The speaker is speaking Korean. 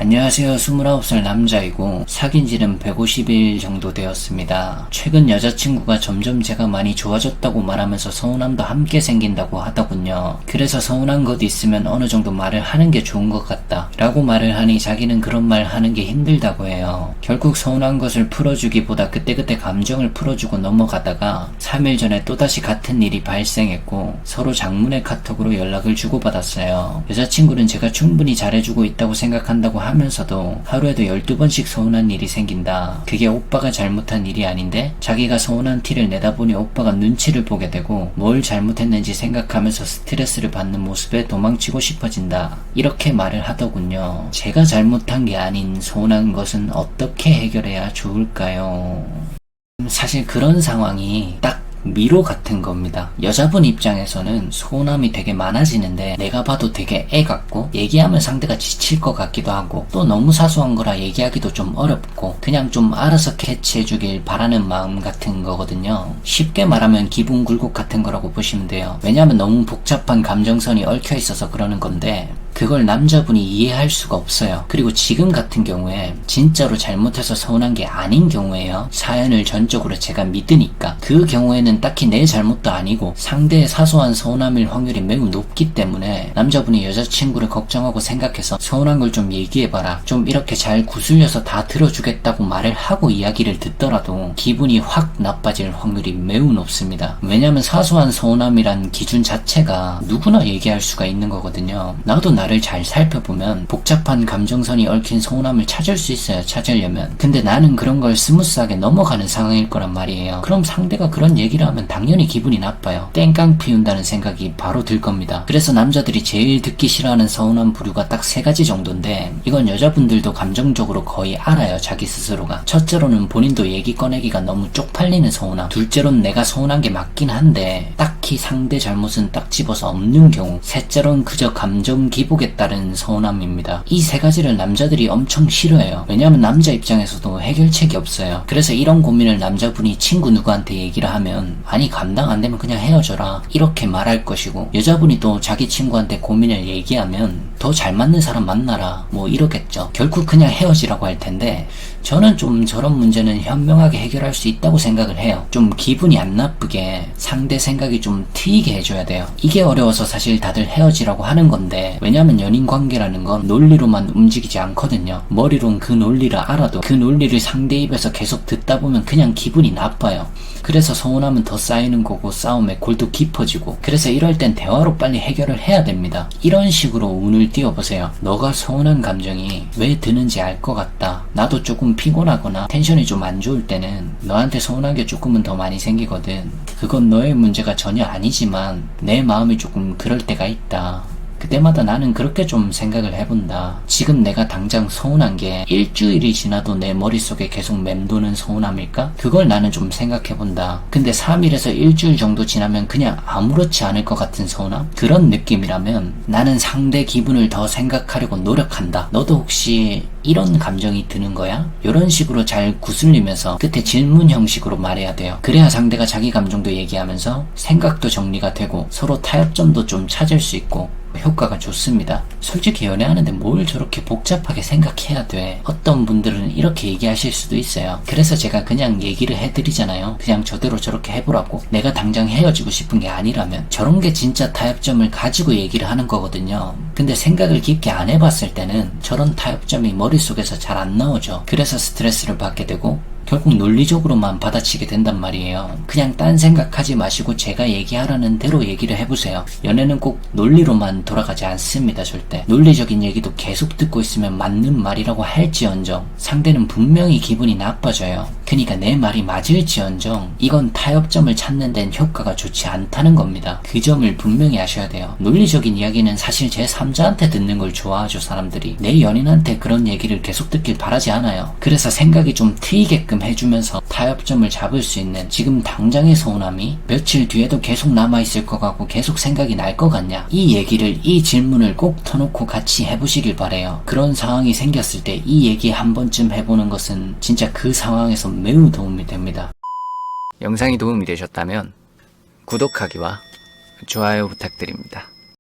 안녕하세요. 29살 남자이고 사귄 지는 150일 정도 되었습니다. 최근 여자친구가 점점 제가 많이 좋아졌다고 말하면서 서운함도 함께 생긴다고 하더군요. 그래서 서운한 것 있으면 어느 정도 말을 하는 게 좋은 것 같다 라고 말을 하니 자기는 그런 말 하는 게 힘들다고 해요. 결국 서운한 것을 풀어주기보다 그때그때 감정을 풀어주고 넘어가다가 3일 전에 또다시 같은 일이 발생했고 서로 장문의 카톡으로 연락을 주고받았어요. 여자친구는 제가 충분히 잘해주고 있다고 생각한다고 하면서도 하루에도 12번씩 서운한 일이 생긴다. 그게 오빠가 잘못한 일이 아닌데 자기가 서운한 티를 내다 보니 오빠가 눈치를 보게 되고 뭘 잘못했는지 생각하면서 스트레스를 받는 모습에 도망치고 싶어진다. 이렇게 말을 하더군요. 제가 잘못한 게 아닌 서운한 것은 어떻게 해결해야 좋을까요? 사실 그런 상황이 딱 미로 같은 겁니다. 여자분 입장에서는 서운함이 되게 많아지는데 내가 봐도 되게 애 같고 얘기하면 상대가 지칠 것 같기도 하고 또 너무 사소한 거라 얘기하기도 좀 어렵고 그냥 좀 알아서 캐치해주길 바라는 마음 같은 거거든요. 쉽게 말하면 기분 굴곡 같은 거라고 보시면 돼요. 왜냐하면 너무 복잡한 감정선이 얽혀 있어서 그러는 건데 그걸 남자분이 이해할 수가 없어요. 그리고 지금 같은 경우에 진짜로 잘못해서 서운한 게 아닌 경우에요. 사연을 전적으로 제가 믿으니까 그 경우에는 딱히 내 잘못도 아니고 상대의 사소한 서운함일 확률이 매우 높기 때문에 남자분이 여자친구를 걱정하고 생각해서 서운한 걸 좀 얘기해봐라, 좀 이렇게 잘 구슬려서 다 들어주겠다고 말을 하고 이야기를 듣더라도 기분이 확 나빠질 확률이 매우 높습니다. 왜냐면 사소한 서운함이란 기준 자체가 누구나 얘기할 수가 있는 거거든요. 나도 나를 잘 살펴보면 복잡한 감정선이 얽힌 서운함을 찾을 수 있어요. 찾으려면. 근데 나는 그런 걸 스무스하게 넘어가는 상황일 거란 말이에요. 그럼 상대가 그런 얘기를 하면 당연히 기분이 나빠요. 땡깡 피운다는 생각이 바로 들 겁니다. 그래서 남자들이 제일 듣기 싫어하는 서운한 부류가 딱 3가지 정도인데 이건 여자분들도 감정적으로 거의 알아요. 자기 스스로가. 첫째로는 본인도 얘기 꺼내기가 너무 쪽팔리는 서운함. 둘째로는 내가 서운한 게 맞긴 한데 딱히 상대 잘못은 딱 집어서 없는 경우. 셋째로는 그저 감정 기복에 따른 서운함입니다. 이 3가지를 남자들이 엄청 싫어해요. 왜냐하면 남자 입장에서도 해결책이 없어요. 그래서 이런 고민을 남자분이 친구 누구한테 얘기를 하면 아니 감당 안 되면 그냥 헤어져라 이렇게 말할 것이고, 여자분이 또 자기 친구한테 고민을 얘기하면 더 잘 맞는 사람 만나라 뭐 이러겠죠. 결국 그냥 헤어지라고 할 텐데 저는 좀 저런 문제는 현명하게 해결할 수 있다고 생각을 해요. 좀 기분이 안 나쁘게 상대 생각이 좀 트이게 해줘야 돼요. 이게 어려워서 사실 다들 헤어지라고 하는 건데, 왜냐면 연인 관계라는 건 논리로만 움직이지 않거든요. 머리론 그 논리를 알아도 그 논리를 상대 입에서 계속 듣다 보면 그냥 기분이 나빠요. 그래서 서운함은 더 쌓이는 거고 싸움의 골도 깊어지고, 그래서 이럴 땐 대화로 빨리 해결을 해야 됩니다. 이런 식으로 운을 띄워보세요. 너가 서운한 감정이 왜 드는지 알 것 같다. 나도 조금 피곤하거나 텐션이 좀 안 좋을 때는 너한테 서운한 게 조금은 더 많이 생기거든. 그건 너의 문제가 전혀 아니지만 내 마음이 조금 그럴 때가 있다. 그때마다 나는 그렇게 좀 생각을 해본다. 지금 내가 당장 서운한 게 일주일이 지나도 내 머릿속에 계속 맴도는 서운함일까? 그걸 나는 좀 생각해본다. 근데 3일에서 일주일 정도 지나면 그냥 아무렇지 않을 것 같은 서운함? 그런 느낌이라면 나는 상대 기분을 더 생각하려고 노력한다. 너도 혹시 이런 감정이 드는 거야? 이런 식으로 잘 구슬리면서 끝에 질문 형식으로 말해야 돼요. 그래야 상대가 자기 감정도 얘기하면서 생각도 정리가 되고 서로 타협점도 좀 찾을 수 있고 효과가 좋습니다. 솔직히 연애하는데 뭘 저렇게 복잡하게 생각해야 돼. 어떤 분들은 이렇게 얘기하실 수도 있어요. 그래서 제가 그냥 얘기를 해드리잖아요. 그냥 저대로 저렇게 해보라고. 내가 당장 헤어지고 싶은 게 아니라면. 저런 게 진짜 타협점을 가지고 얘기를 하는 거거든요. 근데 생각을 깊게 안 해봤을 때는 저런 타협점이 머릿속에서 잘 안 나오죠. 그래서 스트레스를 받게 되고 결국 논리적으로만 받아치게 된단 말이에요. 그냥 딴 생각하지 마시고 제가 얘기하라는 대로 얘기를 해보세요. 연애는 꼭 논리로만 돌아가지 않습니다. 절대. 논리적인 얘기도 계속 듣고 있으면 맞는 말이라고 할지언정 상대는 분명히 기분이 나빠져요. 그러니까 내 말이 맞을지언정 이건 타협점을 찾는 데는 효과가 좋지 않다는 겁니다. 그 점을 분명히 아셔야 돼요. 논리적인 이야기는 사실 제3자한테 듣는 걸 좋아하죠. 사람들이. 내 연인한테 그런 얘기를 계속 듣길 바라지 않아요. 그래서 생각이 좀 트이게끔 해주면서 타협점을 잡을 수 있는, 지금 당장의 서운함이 며칠 뒤에도 계속 남아있을 것 같고 계속 생각이 날 것 같냐, 이 얘기를, 이 질문을 꼭 터놓고 같이 해보시길 바래요. 그런 상황이 생겼을 때 이 얘기 한 번쯤 해보는 것은 진짜 그 상황에서 매우 도움이 됩니다. 영상이 도움이 되셨다면 구독하기와 좋아요 부탁드립니다.